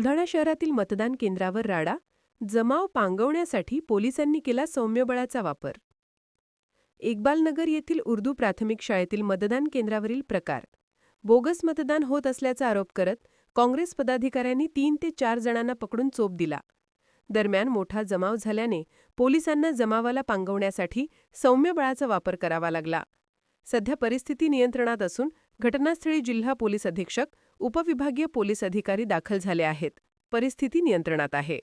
बुलढाणा शहरातील मतदान केंद्रावर राडा, जमाव पांगवण्यासाठी पोलिसांनी केला सौम्य बळाचा वापर. इक्बालनगर येथील उर्दू प्राथमिक शाळेतील मतदान केंद्रावरील प्रकार. बोगस मतदान होत असल्याचा आरोप करत काँग्रेस पदाधिकाऱ्यांनी 3 ते 4 जणांना पकडून चोप दिला. दरम्यान मोठा जमाव झाल्याने पोलिसांना जमावाला पांगवण्यासाठी सौम्य बळाचा वापर करावा लागला. सध्या परिस्थिती नियंत्रणात असून घटनास्थळी जिल्हा पोलीस अधीक्षक, उपविभागीय पोलीस अधिकारी दाखल झाले आहेत. परिस्थिती नियंत्रणात आहे.